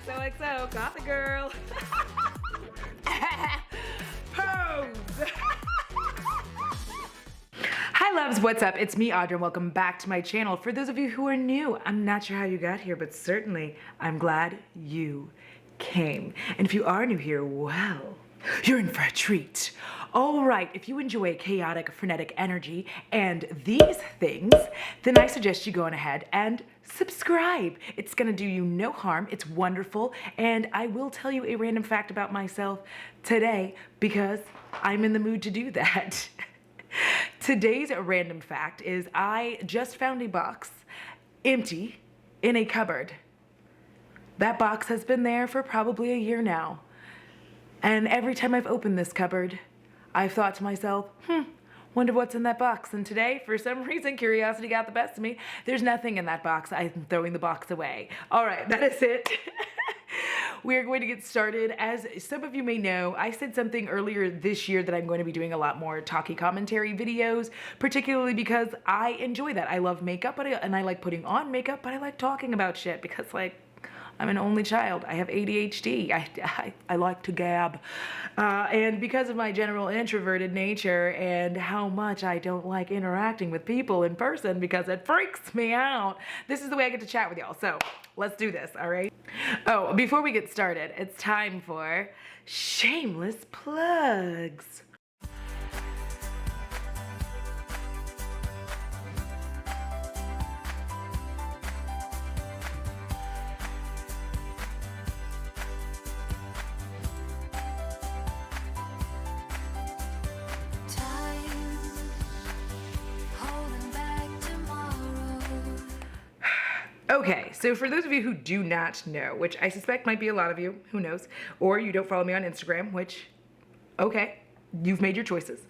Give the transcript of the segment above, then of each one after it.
XOXO, Goth Girl. Pose. Hi loves, what's up? It's me, Audra, and welcome back to my channel. For those of you who are new, I'm not sure how you got here, but certainly I'm glad you came. And if you are new here, well, you're in for a treat. All right, if you enjoy chaotic, frenetic energy and these things, then I suggest you go on ahead and subscribe. It's gonna do you no harm, it's wonderful, and I will tell you a random fact about myself today because I'm in the mood to do that. Today's random fact is I just found a box empty in a cupboard. That box has been there for probably a year now. And every time I've opened this cupboard, I've thought to myself, wonder what's in that box. And today, for some reason, curiosity got the best of me. There's nothing in that box. I'm throwing the box away. All right, that is it. We are going to get started. As some of you may know, I said something earlier this year that I'm going to be doing a lot more talkie commentary videos, particularly because I enjoy that. I love makeup, and I like putting on makeup, but I like talking about shit because, like, I'm an only child. I have ADHD. I like to gab. And because of my general introverted nature and how much I don't like interacting with people in person because it freaks me out, this is the way I get to chat with y'all. So let's do this, all right? Oh, before we get started, it's time for shameless plugs. Okay, so for those of you who do not know, which I suspect might be a lot of you, who knows, or you don't follow me on Instagram, which, okay, you've made your choices.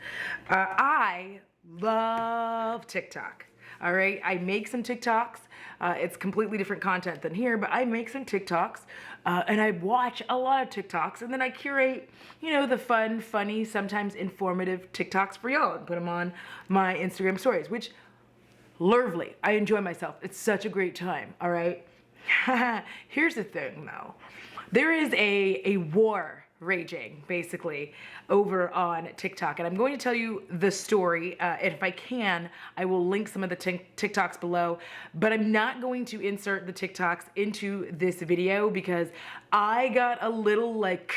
I love TikTok, all right? I make some TikToks. It's completely different content than here, but I make some TikToks, and I watch a lot of TikToks, and then I curate, you know, the fun, funny, sometimes informative TikToks for y'all and put them on my Instagram stories, which lovely. I enjoy myself. It's such a great time, all right? Here's the thing, though. There is a war raging, basically, over on TikTok, and I'm going to tell you the story, and if I can, I will link some of the TikToks below, but I'm not going to insert the TikToks into this video because I got a little, like,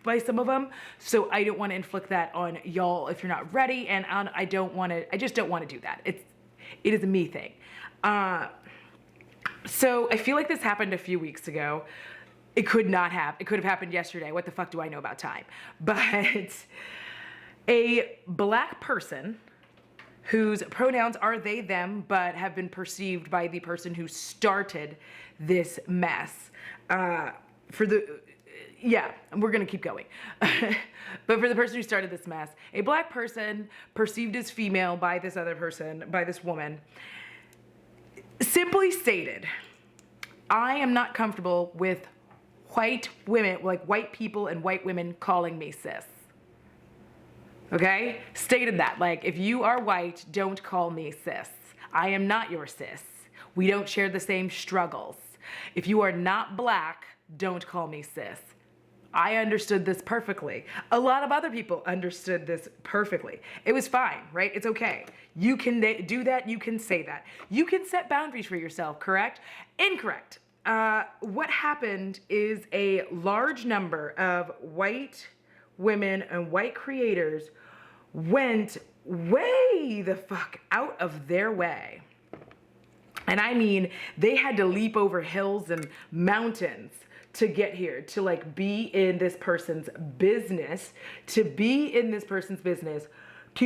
by some of them, so I don't want to inflict that on y'all if you're not ready, and I just don't want to do that. It is a me thing. So I feel like this happened a few weeks ago. It could not have. It could have happened yesterday. What the fuck do I know about time? But a black person whose pronouns are they, them, but have been perceived by the person who started this mess. Yeah, we're gonna keep going. But for the person who started this mess, a black person perceived as female by this other person, by this woman, simply stated, I am not comfortable with white women, like white people and white women calling me sis. Okay? Stated that, like, if you are white, don't call me sis. I am not your sis. We don't share the same struggles. If you are not black, don't call me sis. I understood this perfectly. A lot of other people understood this perfectly. It was fine, right? It's okay. You can do that. You can say that. You can set boundaries for yourself, correct? Incorrect. What happened is a large number of white women and white creators went way the fuck out of their way. And I mean, they had to leap over hills and mountains to get here, to like be in this person's business, to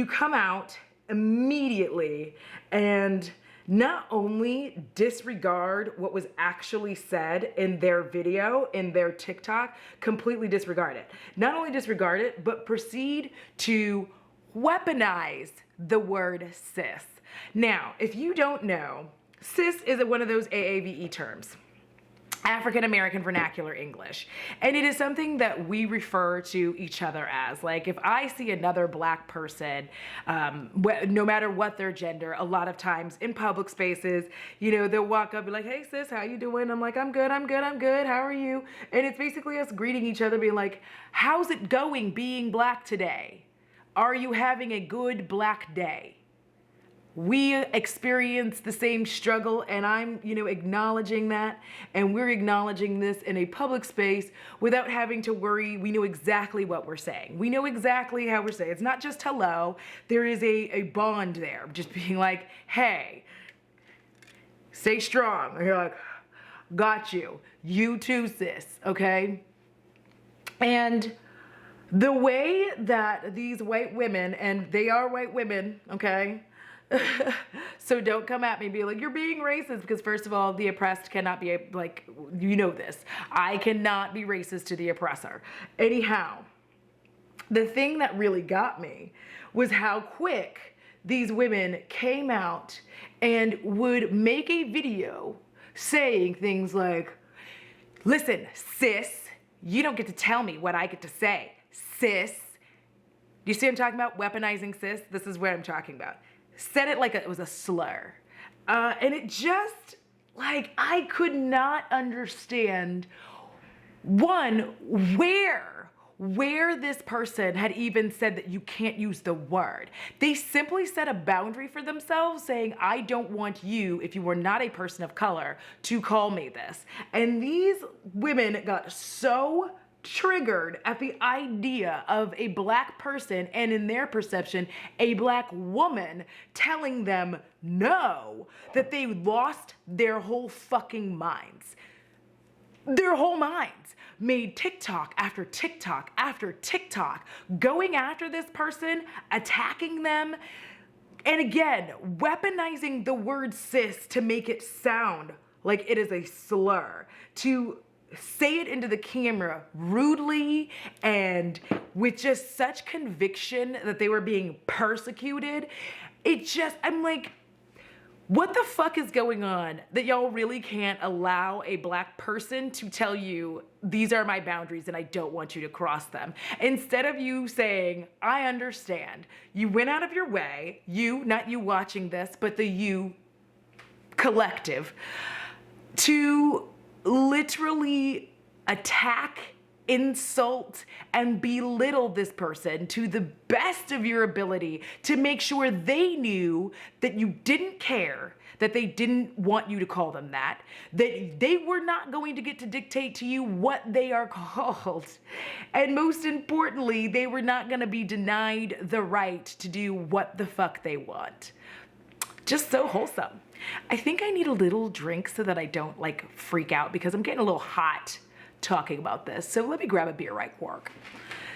come out immediately and not only disregard what was actually said in their video, in their TikTok, completely disregard it. Not only disregard it, but proceed to weaponize the word cis. Now, if you don't know, cis is one of those AAVE terms. African American vernacular English. And it is something that we refer to each other as. Like, if I see another black person, no matter what their gender, a lot of times in public spaces, you know, they'll walk up and be like, hey sis, how you doing? I'm like, I'm good, I'm good, I'm good. How are you? And it's basically us greeting each other, being like, how's it going being black today? Are you having a good black day? We experience the same struggle, and I'm, you know, acknowledging that, and we're acknowledging this in a public space without having to worry. We know exactly what we're saying. We know exactly how we're saying. It's not just hello. There is a bond there, just being like, hey, stay strong. And you're like, got you. You too, sis, okay? And the way that these white women, and they are white women, okay? So don't come at me and be like, you're being racist, because first of all, the oppressed cannot be like, you know this. I cannot be racist to the oppressor. Anyhow, the thing that really got me was how quick these women came out and would make a video saying things like, listen, sis, you don't get to tell me what I get to say, sis. You see what I'm talking about? Weaponizing sis? This is what I'm talking about. Said it like it was a slur. And it just, like, I could not understand, one, where this person had even said that you can't use the word. They simply set a boundary for themselves, saying, I don't want you, if you are not a person of color, to call me this. And these women got so triggered at the idea of a black person, and in their perception, a black woman telling them no, that they lost their whole fucking minds. Their whole minds. Made TikTok after TikTok after TikTok, going after this person, attacking them, and again, weaponizing the word sis to make it sound like it is a slur, to say it into the camera rudely and with just such conviction that they were being persecuted. I'm like, what the fuck is going on that y'all really can't allow a black person to tell you, these are my boundaries and I don't want you to cross them? Instead of you saying, I understand, you went out of your way, you, not you watching this, but the you collective, to literally attack, insult, and belittle this person to the best of your ability, to make sure they knew that you didn't care, that they didn't want you to call them that they were not going to get to dictate to you what they are called. And most importantly, they were not going to be denied the right to do what the fuck they want. Just so wholesome. I think I need a little drink so that I don't like freak out, because I'm getting a little hot talking about this. So let me grab a beer right quick.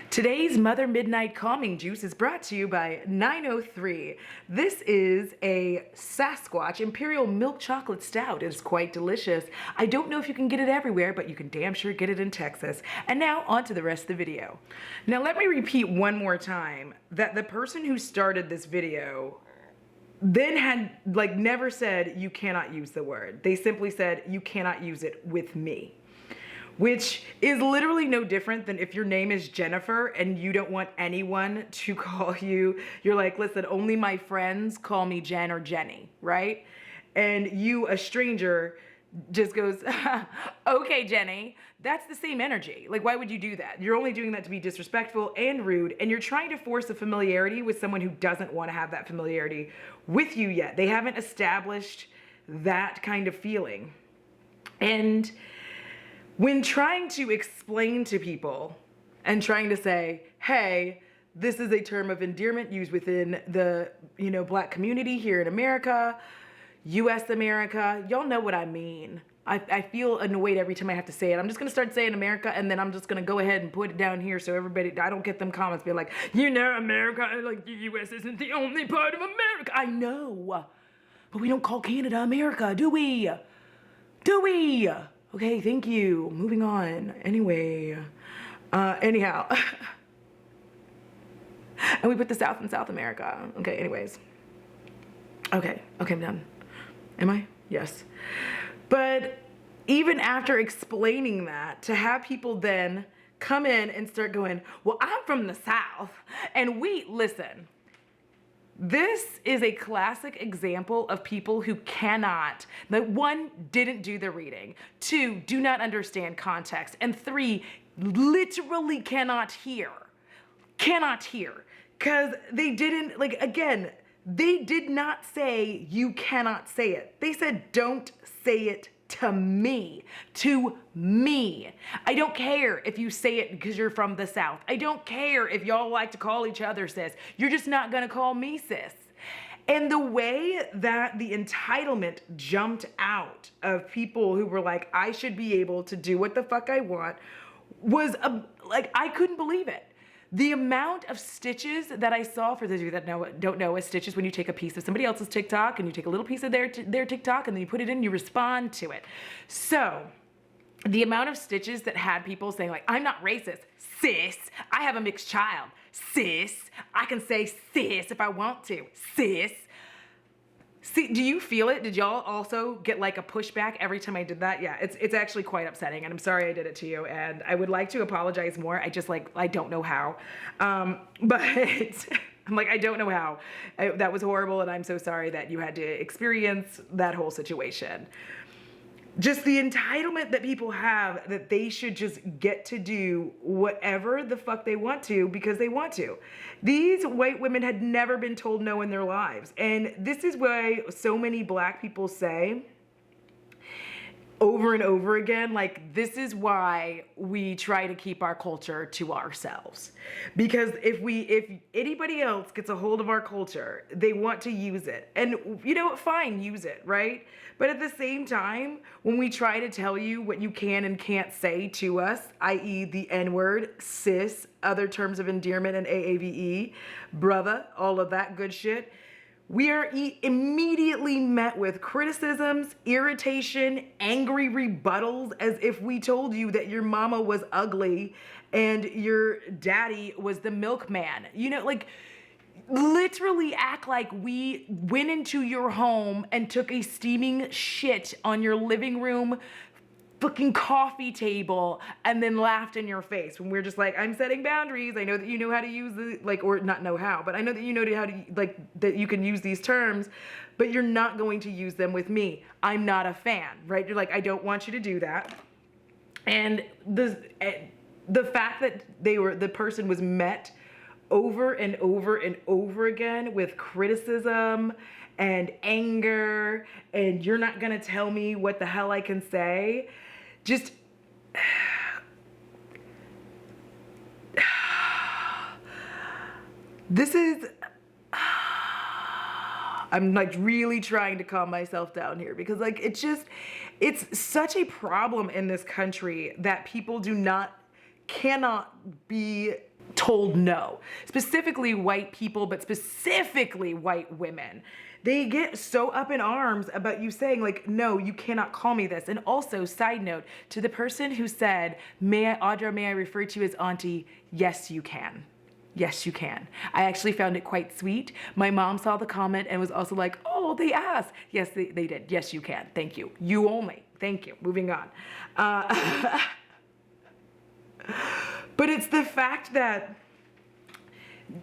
Today's Mother Midnight Calming Juice is brought to you by 903. This is a Sasquatch Imperial Milk Chocolate Stout. It is quite delicious. I don't know if you can get it everywhere, but you can damn sure get it in Texas. And now on to the rest of the video. Now let me repeat one more time that the person who started this video then had like never said you cannot use the word. They simply said you cannot use it with me, which is literally no different than if your name is Jennifer and you don't want anyone to call you. You're like, listen, only my friends call me Jen or Jenny, right? And you, a stranger, just goes, okay, Jenny. That's the same energy. Like, why would you do that? You're only doing that to be disrespectful and rude, and you're trying to force a familiarity with someone who doesn't want to have that familiarity with you yet. They haven't established that kind of feeling. And when trying to explain to people and trying to say, hey, this is a term of endearment used within the, Black community here in America, US America, y'all know what I mean. I feel annoyed every time I have to say it. I'm just gonna start saying America, and then I'm just gonna go ahead and put it down here so everybody, I don't get them comments being like, America, like the US isn't the only part of America. I know, but we don't call Canada America, do we? Do we? Okay, thank you. Moving on. Anyway, anyhow. And we put the South in South America. Okay, anyways. Okay, I'm done. Am I? Yes. But even after explaining that, to have people then come in and start going, well, I'm from the South. And listen, this is a classic example of people who cannot, that one, didn't do the reading, two, do not understand context, and three, literally cannot hear. Cannot hear. Because they didn't, like, again, they did not say you cannot say it. They said don't say it to me. To me. I don't care if you say it because you're from the South. I don't care if y'all like to call each other sis. You're just not gonna call me sis. And the way that the entitlement jumped out of people who were like, I should be able to do what the fuck I want was like, I couldn't believe it. The amount of stitches that I saw, for those of you that don't know, is stitches when you take a piece of somebody else's TikTok and you take a little piece of their TikTok and then you put it in and you respond to it. So the amount of stitches that had people saying like, I'm not racist, sis, I have a mixed child, sis, I can say sis if I want to, sis. See, do you feel it? Did y'all also get like a pushback every time I did that? Yeah, it's actually quite upsetting, and I'm sorry I did it to you, and I would like to apologize more. I just I don't know how. But I'm like, I don't know how. That was horrible, and I'm so sorry that you had to experience that whole situation. Just the entitlement that people have that they should just get to do whatever the fuck they want to because they want to. These white women had never been told no in their lives. And this is why so many black people say over and over again, like, this is why we try to keep our culture to ourselves. Because if anybody else gets a hold of our culture, they want to use it. And you know what, fine, use it, right? But at the same time, when we try to tell you what you can and can't say to us, i.e. the N-word, sis, other terms of endearment and AAVE, brother, all of that good shit, we are immediately met with criticisms, irritation, angry rebuttals, as if we told you that your mama was ugly and your daddy was the milkman. You know, like, literally act like we went into your home and took a steaming shit on your living room fucking coffee table and then laughed in your face when we're just like, I'm setting boundaries. I know that you know how to use the, like, or not know how, but I know that you know how to, like, that you can use these terms, but you're not going to use them with me. I'm not a fan, right? You're like, I don't want you to do that. And the fact that the person was met over and over and over again with criticism and anger and you're not gonna tell me what the hell I can say, just this is I'm like really trying to calm myself down here because like it's such a problem in this country that people cannot be told no. Specifically white people, but specifically white women. They get so up in arms about you saying like, no, you cannot call me this. And also, side note, to the person who said, Audra, may I refer to you as auntie? Yes, you can. Yes, you can. I actually found it quite sweet. My mom saw the comment and was also like, oh, they asked. Yes, they did. Yes, you can. Thank you. You only. Thank you. Moving on. But it's the fact that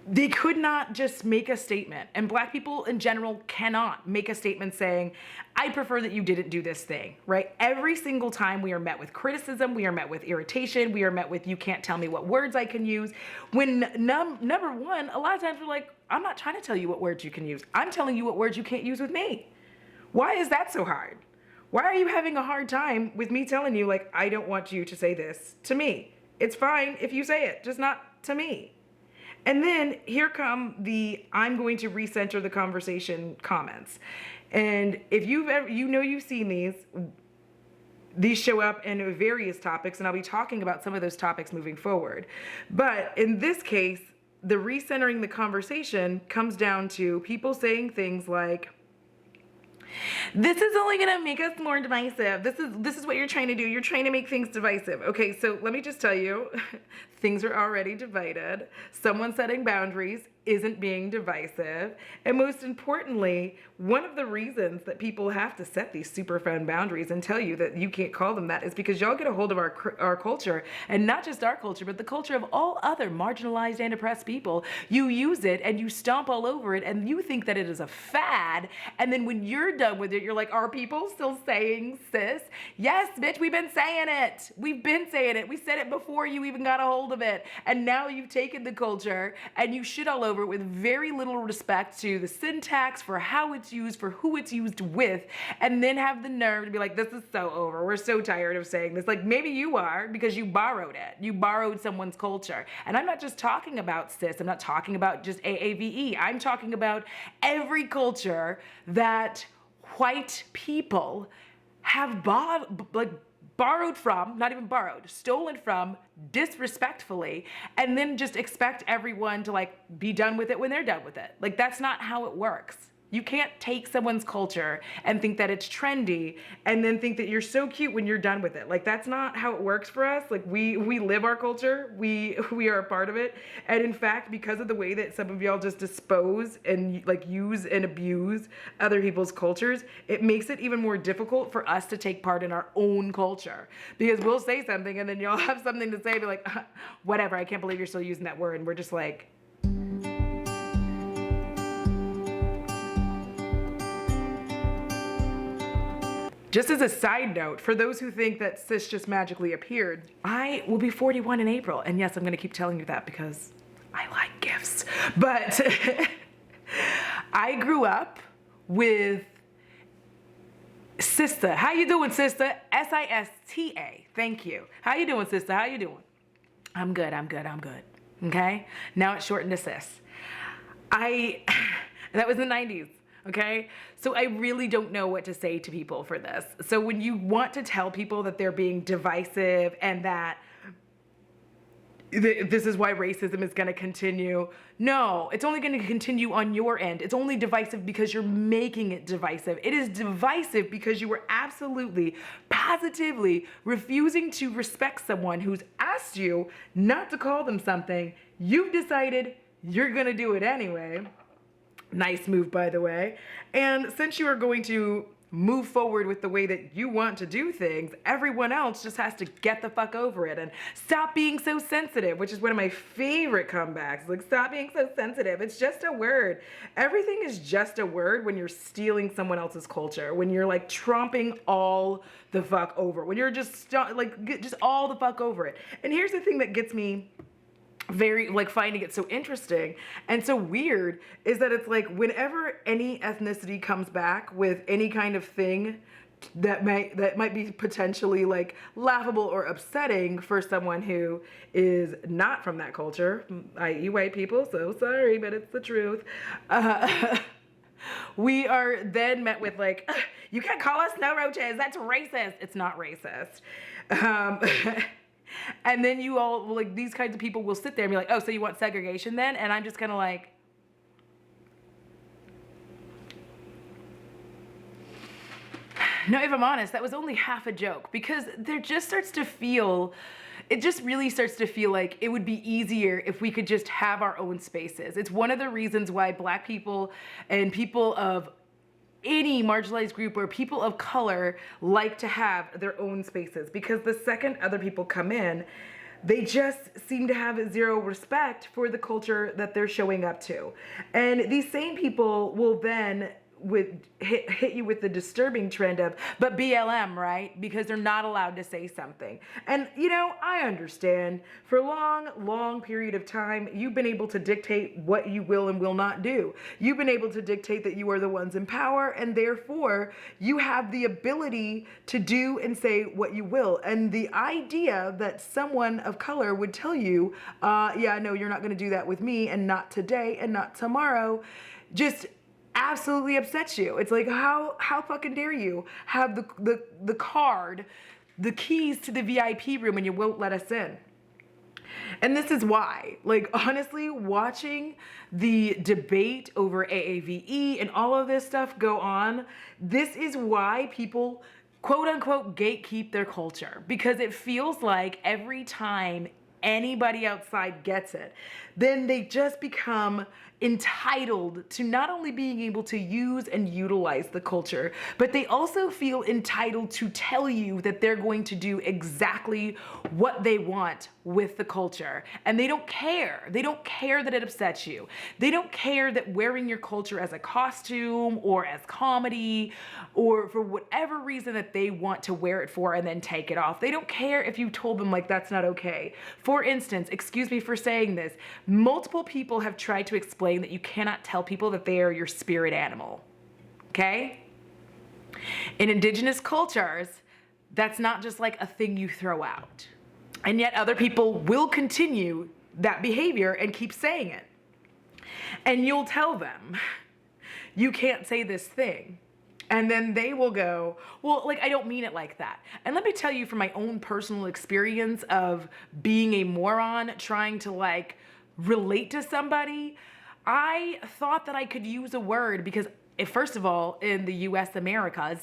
they could not just make a statement, and black people in general cannot make a statement saying, I prefer that you didn't do this thing, right? Every single time we are met with criticism, we are met with irritation, we are met with, you can't tell me what words I can use. When number one, a lot of times we're like, I'm not trying to tell you what words you can use. I'm telling you what words you can't use with me. Why is that so hard? Why are you having a hard time with me telling you, like, I don't want you to say this to me? It's fine if you say it, just not to me. And then here come the I'm going to recenter the conversation comments. And if you've seen these show up in various topics, and I'll be talking about some of those topics moving forward. But in this case, the recentering the conversation comes down to people saying things like, this is only gonna make us more divisive. This is what you're trying to do. You're trying to make things divisive. Okay, so let me just tell you, things are already divided. Someone setting boundaries isn't being divisive. And most importantly, one of the reasons that people have to set these super fun boundaries and tell you that you can't call them that is because y'all get a hold of our culture, and not just our culture, but the culture of all other marginalized and oppressed people. You use it and you stomp all over it, and you think that it is a fad. And then when you're done with it, you're like, are people still saying cis? Yes, bitch, we've been saying it. We've been saying it. We said it before you even got a hold of it. And now you've taken the culture and you shit all over it with very little respect to the syntax for how it's used, for who it's used with, and then have the nerve to be like, this is so over. We're so tired of saying this. Like, maybe you are, because you borrowed it. You borrowed someone's culture. And I'm not just talking about cis. I'm not talking about just AAVE. I'm talking about every culture that white people have borrowed from, not even borrowed, stolen from disrespectfully, and then just expect everyone to like be done with it when they're done with it. Like, that's not how it works. You can't take someone's culture and think that it's trendy and then think that you're so cute when you're done with it. Like, that's not how it works for us. Like, we live our culture. We are a part of it. And in fact, because of the way that some of y'all just dispose and like use and abuse other people's cultures, it makes it even more difficult for us to take part in our own culture. Because we'll say something and then y'all have something to say, be like, whatever, I can't believe you're still using that word. And we're just like, just as a side note, for those who think that cis just magically appeared, I will be 41 in April. And yes, I'm gonna keep telling you that because I like gifts. But I grew up with Sista. How you doing, Sista? Sista. Thank you. How you doing, Sista? How you doing? I'm good. Okay? Now it's shortened to cis. That was in the 90s. Okay, so I really don't know what to say to people for this. So when you want to tell people that they're being divisive and that this is why racism is going to continue, no, it's only going to continue on your end. It's only divisive because you're making it divisive. It is divisive because you were absolutely, positively refusing to respect someone who's asked you not to call them something. You've decided you're going to do it anyway. Nice move, by the way. And since you are going to move forward with the way that you want to do things, everyone else just has to get the fuck over it and stop being so sensitive, which is one of my favorite comebacks. Like, stop being so sensitive. It's just a word. Everything is just a word when you're stealing someone else's culture, when you're like tromping all the fuck over, when you're just just all the fuck over it. And here's the thing that gets me very like finding it so interesting and so weird is that it's like whenever any ethnicity comes back with any kind of thing that might be potentially like laughable or upsetting for someone who is not from that culture, i.e. white people, so sorry, but it's the truth, we are then met with like, you can't call us snow roaches, that's racist. It's not racist. And then you all, like, these kinds of people will sit there and be like, oh, so you want segregation then? And I'm just kind of like, no, if I'm honest, that was only half a joke, because there just starts to feel, it just really starts to feel like it would be easier if we could just have our own spaces. It's one of the reasons why Black people and people of any marginalized group or people of color like to have their own spaces, because the second other people come in, they just seem to have zero respect for the culture that they're showing up to. And these same people will then hit you with the disturbing trend of, but BLM, right? Because they're not allowed to say something. And you know, I understand for a long period of time, you've been able to dictate what you will and will not do. You've been able to dictate that you are the ones in power, and therefore you have the ability to do and say what you will. And the idea that someone of color would tell you, yeah, no, you're not gonna do that with me, and not today and not tomorrow, just absolutely upsets you. It's like, how fucking dare you have the card, the keys to the VIP room, and you won't let us in. And this is why, like, honestly, watching the debate over AAVE and all of this stuff go on, this is why people quote unquote gatekeep their culture, because it feels like every time anybody outside gets it, then they just become entitled to not only being able to use and utilize the culture, but they also feel entitled to tell you that they're going to do exactly what they want with the culture. And they don't care. They don't care that it upsets you. They don't care that wearing your culture as a costume or as comedy or for whatever reason that they want to wear it for and then take it off. They don't care if you told them like that's not okay. For instance, excuse me for saying this, multiple people have tried to explain that you cannot tell people that they are your spirit animal. Okay? In indigenous cultures, that's not just like a thing you throw out. And yet other people will continue that behavior and keep saying it. And you'll tell them, you can't say this thing. And then they will go, well, like, I don't mean it like that. And let me tell you from my own personal experience of being a moron, trying to like relate to somebody, I thought that I could use a word because first of all, in the US Americas,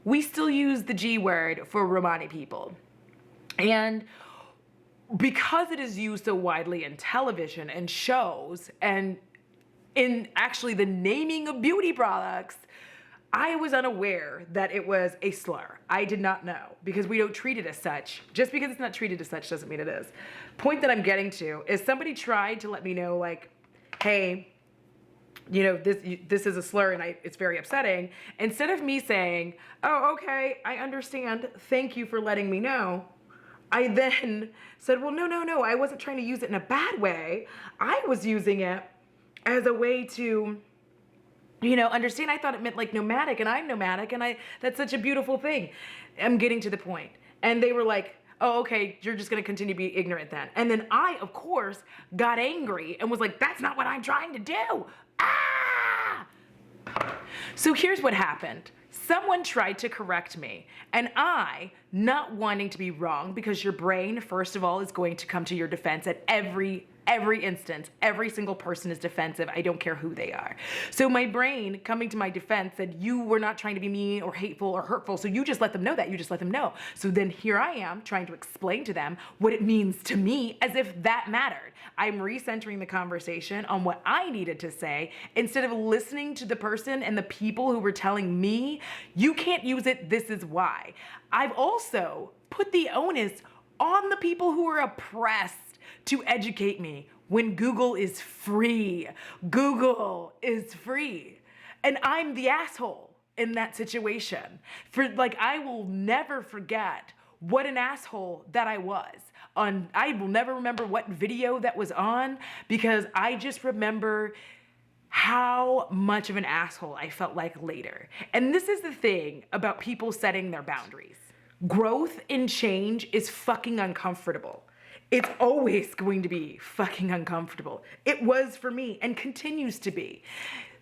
we still use the G word for Romani people. And because it is used so widely in television and shows and in actually the naming of beauty products, I was unaware that it was a slur. I did not know because we don't treat it as such. Just because it's not treated as such doesn't mean it is. Point that I'm getting to is somebody tried to let me know like, hey, you know, this is a slur and it's very upsetting. Instead of me saying, oh, okay, I understand. Thank you for letting me know. I then said, well, no, I wasn't trying to use it in a bad way. I was using it as a way to, you know, understand. I thought it meant like nomadic and I'm nomadic and that's such a beautiful thing. I'm getting to the point. And they were like, oh, okay, you're just gonna continue to be ignorant then. And then I, of course, got angry and was like, that's not what I'm trying to do. Ah! So here's what happened. Someone tried to correct me, and I, not wanting to be wrong, because your brain, first of all, is going to come to your defense at every instance. Every single person is defensive. I don't care who they are. So my brain coming to my defense said, you were not trying to be mean or hateful or hurtful. So you just let them know that. You just let them know. So then here I am trying to explain to them what it means to me as if that mattered. I'm recentering the conversation on what I needed to say instead of listening to the person and the people who were telling me, you can't use it, this is why. I've also put the onus on the people who are oppressed to educate me when Google is free. Google is free. And I'm the asshole in that situation. I will never forget what an asshole that I was. I will never remember what video that was on because I just remember how much of an asshole I felt like later. And this is the thing about people setting their boundaries. Growth and change is fucking uncomfortable. It's always going to be fucking uncomfortable. It was for me and continues to be.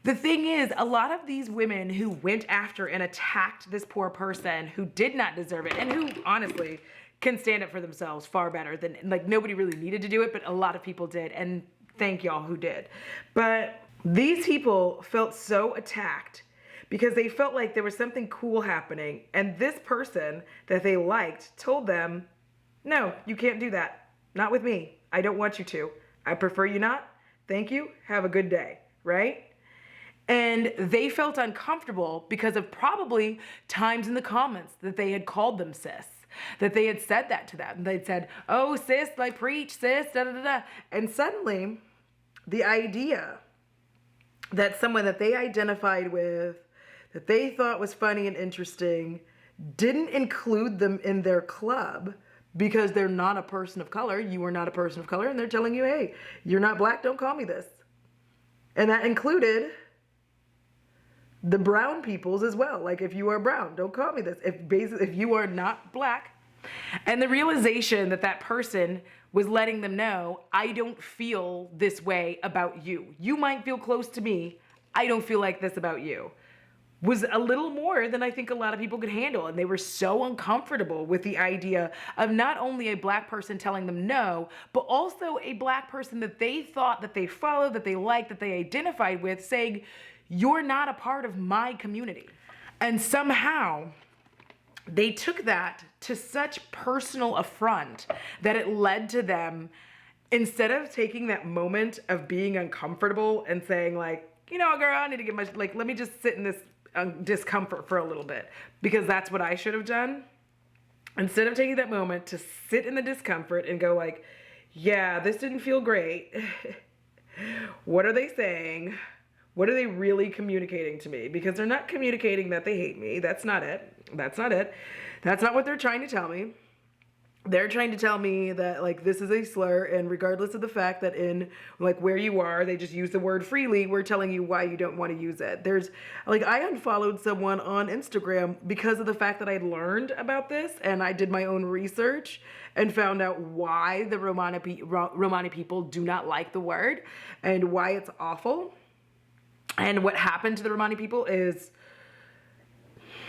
The thing is, a lot of these women who went after and attacked this poor person who did not deserve it and who honestly can stand up for themselves far better than, like, nobody really needed to do it, but a lot of people did. And thank y'all who did. But these people felt so attacked because they felt like there was something cool happening. And this person that they liked told them, no, you can't do that. Not with me. I don't want you to. I prefer you not. Thank you. Have a good day. Right? And they felt uncomfortable because of probably times in the comments that they had called them cis, that they had said that to them. They'd said, oh, sis, like preach, sis, da da da da. And suddenly the idea that someone that they identified with, that they thought was funny and interesting, didn't include them in their club because they're not a person of color. You are not a person of color. And they're telling you, hey, you're not black. Don't call me this. And that included the brown peoples as well. Like, if you are brown, don't call me this. If you are not black. And the realization that that person was letting them know, I don't feel this way about you. You might feel close to me. I don't feel like this about you. Was a little more than I think a lot of people could handle. And they were so uncomfortable with the idea of not only a black person telling them no, but also a black person that they thought that they followed, that they liked, that they identified with, saying, you're not a part of my community. And somehow they took that to such personal affront that it led to them instead of taking that moment of being uncomfortable and saying like, you know, girl, I need to get my, like, let me just sit in this discomfort for a little bit, because that's what I should have done. Instead of taking that moment to sit in the discomfort and go like, yeah, this didn't feel great. What are they saying? What are they really communicating to me? Because they're not communicating that they hate me. That's not it. That's not it. That's not what they're trying to tell me. They're trying to tell me that like this is a slur, and regardless of the fact that in like where you are, they just use the word freely, we're telling you why you don't want to use it. There's like, I unfollowed someone on Instagram because of the fact that I learned about this, and I did my own research and found out why the Romani people do not like the word and why it's awful. And what happened to the Romani people is,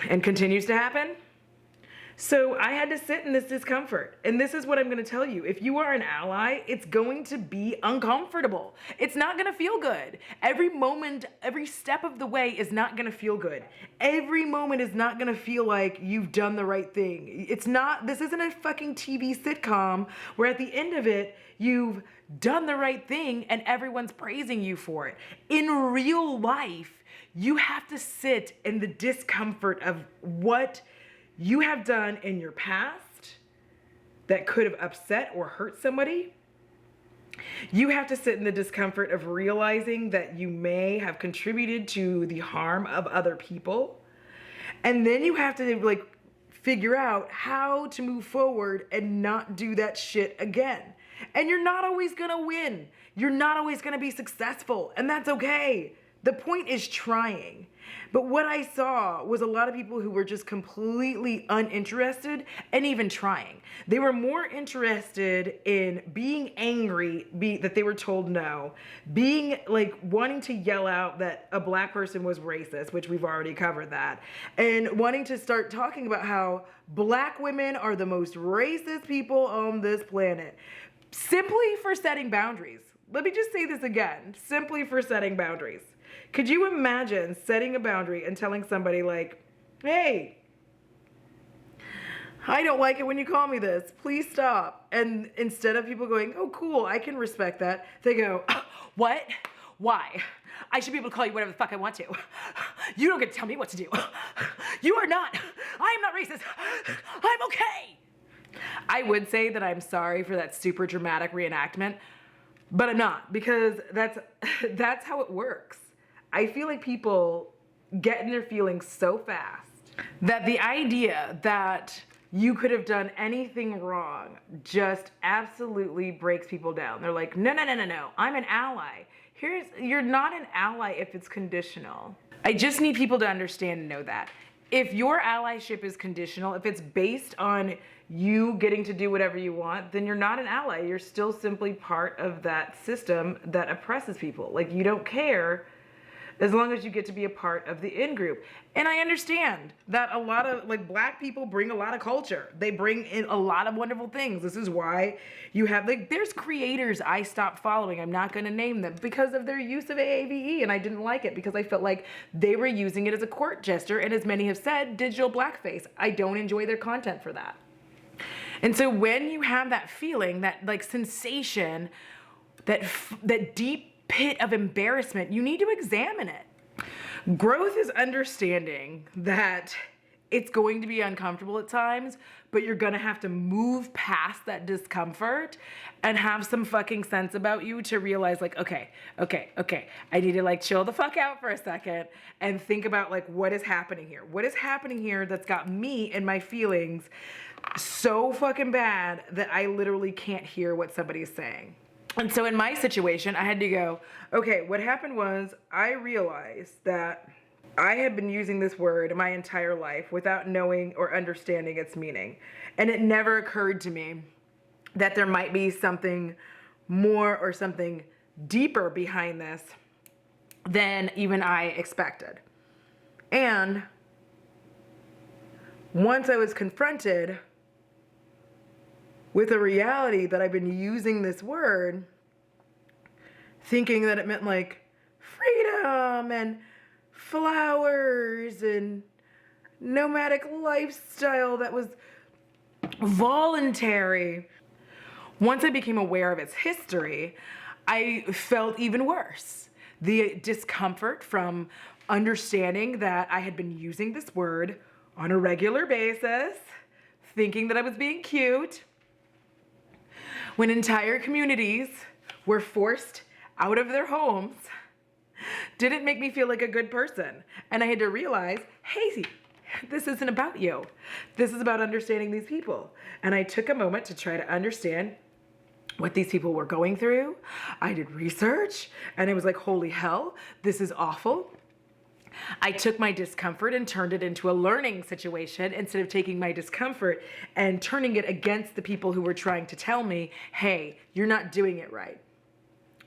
and continues to happen. So I had to sit in this discomfort. And this is what I'm going to tell you. If you are an ally, it's going to be uncomfortable. It's not going to feel good. Every moment, every step of the way is not going to feel good. Every moment is not going to feel like you've done the right thing. It's not, this isn't a fucking TV sitcom where at the end of it, you've done the right thing and everyone's praising you for it. In real life, you have to sit in the discomfort of what you have done in your past that could have upset or hurt somebody. You have to sit in the discomfort of realizing that you may have contributed to the harm of other people. And then you have to like figure out how to move forward and not do that shit again. And you're not always gonna win. You're not always gonna be successful, and that's okay. The point is trying. But what I saw was a lot of people who were just completely uninterested and even trying. They were more interested in being angry, that they were told no, being like wanting to yell out that a black person was racist, which we've already covered that, and wanting to start talking about how black women are the most racist people on this planet, simply for setting boundaries. Let me just say this again, simply for setting boundaries. Could you imagine setting a boundary and telling somebody like, hey, I don't like it when you call me this, please stop. And instead of people going, oh cool, I can respect that, they go, what? Why? I should be able to call you whatever the fuck I want to. You don't get to tell me what to do. You are not. I am not racist. I'm okay. I would say that I'm sorry for that super dramatic reenactment, but I'm not, because that's how it works. I feel like people get in their feelings so fast that the idea that you could have done anything wrong just absolutely breaks people down. They're like, no, I'm an ally. You're not an ally if it's conditional. I just need people to understand and know that. If your allyship is conditional, if it's based on you getting to do whatever you want, then you're not an ally. You're still simply part of that system that oppresses people. Like, you don't care as long as you get to be a part of the in-group. And I understand that a lot of, like, black people bring a lot of culture. They bring in a lot of wonderful things. This is why you have, like, there's creators I stopped following, I'm not gonna name them, because of their use of AAVE, and I didn't like it because I felt like they were using it as a court gesture, and as many have said, digital blackface. I don't enjoy their content for that. And so when you have that feeling, that like sensation, that deep pit of embarrassment, you need to examine it. Growth is understanding that it's going to be uncomfortable at times, but you're gonna have to move past that discomfort and have some fucking sense about you to realize like, okay, I need to like chill the fuck out for a second and think about like, what is happening here? What is happening here that's got me and my feelings so fucking bad that I literally can't hear what somebody's saying? And so in my situation, I had to go, okay, what happened was I realized that I had been using this word my entire life without knowing or understanding its meaning. And it never occurred to me that there might be something more or something deeper behind this than even I expected. And once I was confronted with the reality that I've been using this word, thinking that it meant like freedom and flowers and nomadic lifestyle that was voluntary. Once I became aware of its history, I felt even worse. The discomfort from understanding that I had been using this word on a regular basis, thinking that I was being cute, when entire communities were forced out of their homes, didn't make me feel like a good person. And I had to realize, hey, this isn't about you. This is about understanding these people. And I took a moment to try to understand what these people were going through. I did research and I was like, holy hell, this is awful. I took my discomfort and turned it into a learning situation instead of taking my discomfort and turning it against the people who were trying to tell me, hey, you're not doing it right.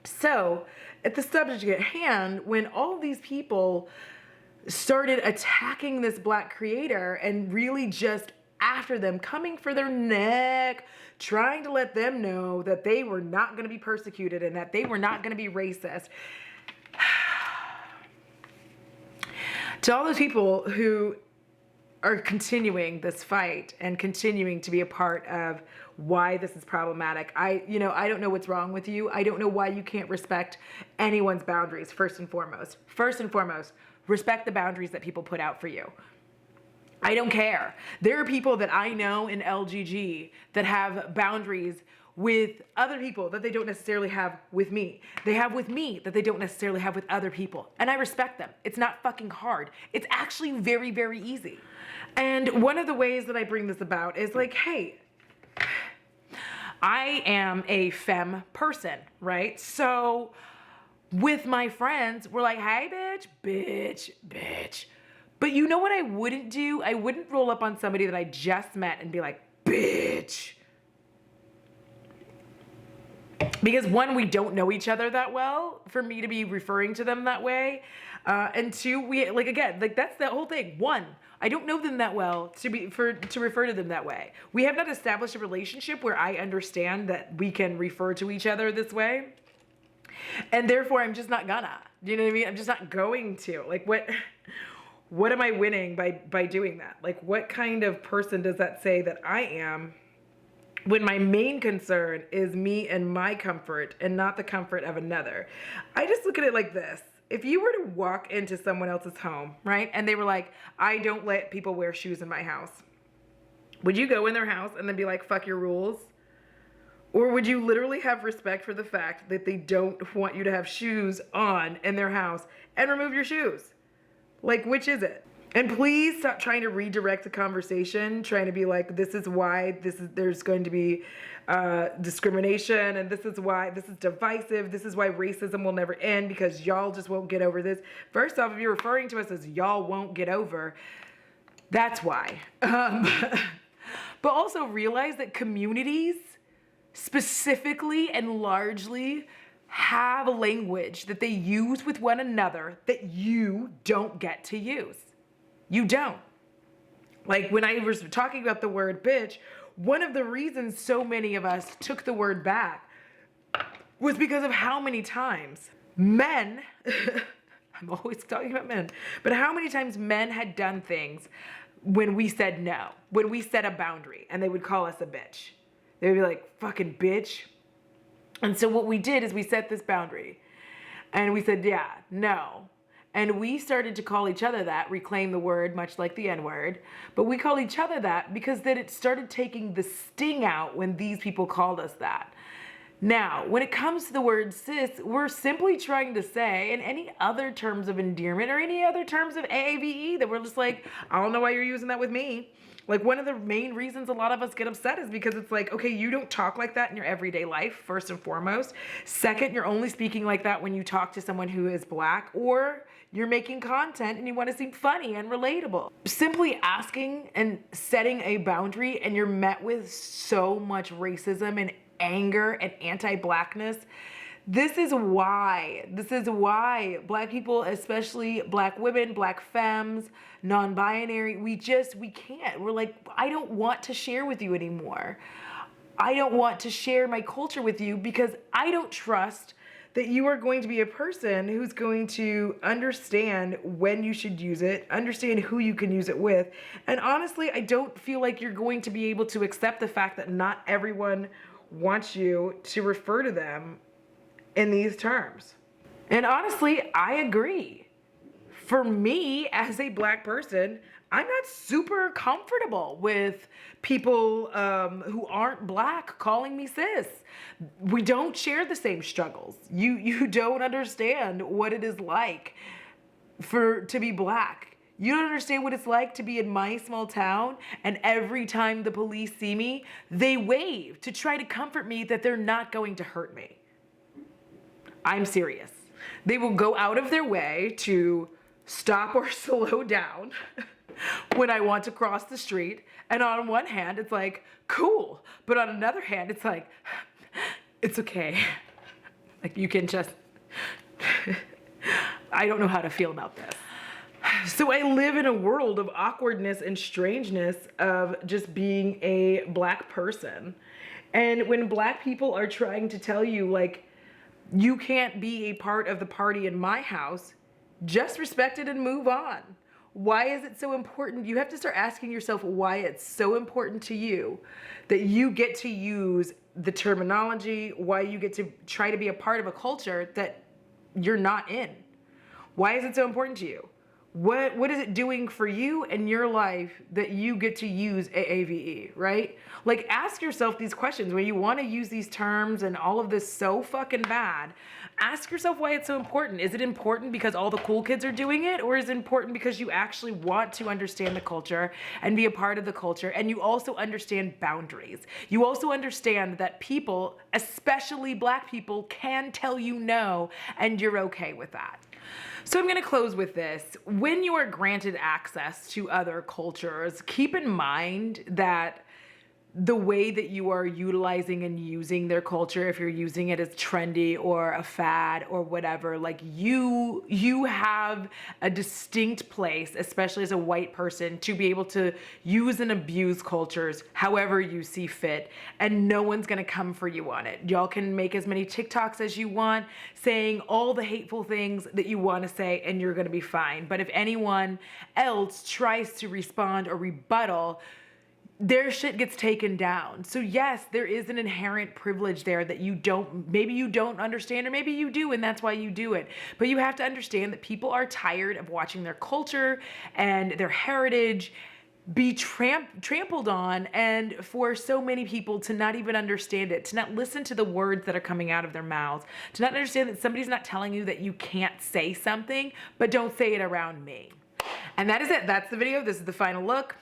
So at the subject at hand, when all these people started attacking this Black creator and really just after them, coming for their neck, trying to let them know that they were not going to be persecuted and that they were not going to be racist. To all those people who are continuing this fight and continuing to be a part of why this is problematic. I don't know what's wrong with you. I don't know why you can't respect anyone's boundaries, first and foremost. First and foremost, respect the boundaries that people put out for you. I don't care. There are people that I know in LGG that have boundaries with other people that they don't necessarily have with me. They have with me that they don't necessarily have with other people. And I respect them. It's not fucking hard. It's actually very, very easy. And one of the ways that I bring this about is like, hey, I am a femme person, right? So with my friends, we're like, hey, bitch. But you know what I wouldn't do? I wouldn't roll up on somebody that I just met and be like, bitch. Because one, we don't know each other that well for me to be referring to them that way. And two, that's the whole thing. One, I don't know them that well to refer to them that way. We have not established a relationship where I understand that we can refer to each other this way. And therefore, I'm just not gonna. You know what I mean? I'm just not going to. Like, what am I winning by doing that? Like, what kind of person does that say that I am when my main concern is me and my comfort and not the comfort of another? I just look at it like this. If you were to walk into someone else's home, right, and they were like, I don't let people wear shoes in my house, would you go in their house and then be like, fuck your rules? Or would you literally have respect for the fact that they don't want you to have shoes on in their house and remove your shoes? Like, which is it? And please stop trying to redirect the conversation, trying to be like, this is why there's going to be discrimination, and this is why this is divisive. This is why racism will never end, because y'all just won't get over this. First off, if you're referring to us as y'all won't get over, that's why. But also realize that communities specifically and largely have a language that they use with one another that you don't get to use. You don't. Like when I was talking about the word bitch, one of the reasons so many of us took the word back was because of how many times men, I'm always talking about men, but how many times men had done things when we said no, when we set a boundary, and they would call us a bitch. They would be like, fucking bitch. And so what we did is we set this boundary and we said, yeah, no. And we started to call each other that, reclaim the word, much like the N-word. But we call each other that because then it started taking the sting out when these people called us that. Now, when it comes to the word cis, we're simply trying to say, in any other terms of endearment or any other terms of AAVE, that we're just like, I don't know why you're using that with me. Like, one of the main reasons a lot of us get upset is because it's like, okay, you don't talk like that in your everyday life, first and foremost. Second, you're only speaking like that when you talk to someone who is Black, or you're making content and you want to seem funny and relatable. Simply asking and setting a boundary and you're met with so much racism and anger and anti-Blackness. This is why Black people, especially Black women, Black femmes, non-binary, we can't. We're like, I don't want to share with you anymore. I don't want to share my culture with you because I don't trust that you are going to be a person who's going to understand when you should use it, understand who you can use it with. And honestly, I don't feel like you're going to be able to accept the fact that not everyone wants you to refer to them in these terms. And honestly, I agree. For me, as a Black person, I'm not super comfortable with people who aren't Black calling me sis. We don't share the same struggles. You don't understand what it is like to be Black. You don't understand what it's like to be in my small town, and every time the police see me, they wave to try to comfort me that they're not going to hurt me. I'm serious. They will go out of their way to stop or slow down when I want to cross the street. And on one hand, it's like, cool. But on another hand, it's like, it's okay. Like, you can just, I don't know how to feel about this. So I live in a world of awkwardness and strangeness of just being a Black person. And when Black people are trying to tell you, like, you can't be a part of the party in my house, just respect it and move on. Why is it so important? You have to start asking yourself why it's so important to you that you get to use the terminology, why you get to try to be a part of a culture that you're not in. Why is it so important to you? What is it doing for you and your life that you get to use AAVE, right? Like, ask yourself these questions when you want to use these terms and all of this so fucking bad. Ask yourself why it's so important. Is it important because all the cool kids are doing it? Or is it important because you actually want to understand the culture and be a part of the culture? And you also understand boundaries. You also understand that people, especially Black people, can tell you no, and you're okay with that. So I'm going to close with this. When you are granted access to other cultures, keep in mind that the way that you are utilizing and using their culture, if you're using it as trendy or a fad or whatever, like you have a distinct place, especially as a white person, to be able to use and abuse cultures however you see fit, and no one's gonna come for you on it. Y'all can make as many TikToks as you want, saying all the hateful things that you want to say, and you're gonna be fine. But if anyone else tries to respond or rebuttal, their shit gets taken down. So yes, there is an inherent privilege there that maybe you don't understand, or maybe you do, and that's why you do it. But you have to understand that people are tired of watching their culture and their heritage be trampled on, and for so many people to not even understand it, to not listen to the words that are coming out of their mouths, to not understand that somebody's not telling you that you can't say something, but don't say it around me. And that is it. That's the video. This is the final look.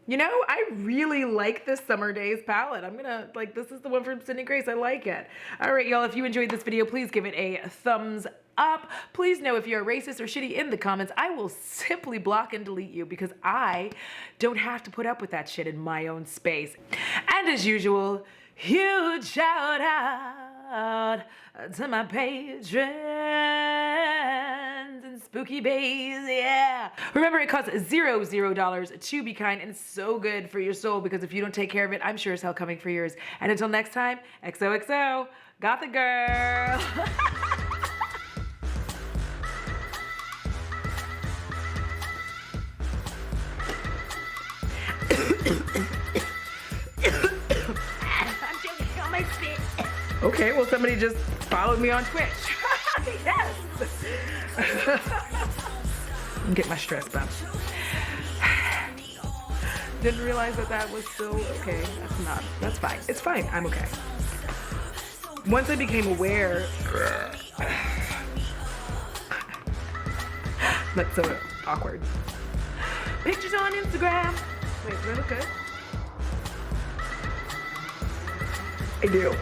You know, I really like this Summer Days palette. This is the one from Sydney Grace. I like it. All right, y'all, if you enjoyed this video, please give it a thumbs up. Please know if you're racist or shitty in the comments. I will simply block and delete you because I don't have to put up with that shit in my own space. And as usual, huge shout out to my patrons and spooky bays, yeah. Remember, it costs $0 to be kind, and it's so good for your soul, because if you don't take care of it, I'm sure as hell coming for yours. And until next time, XOXO, Gothic girl. Okay, well, somebody just followed me on Twitch. Yes. Get my stress bumped. Didn't realize that was still okay. That's fine. It's fine. I'm okay. Once I became aware, that's so awkward. Pictures on Instagram. Wait, do I look good? I do.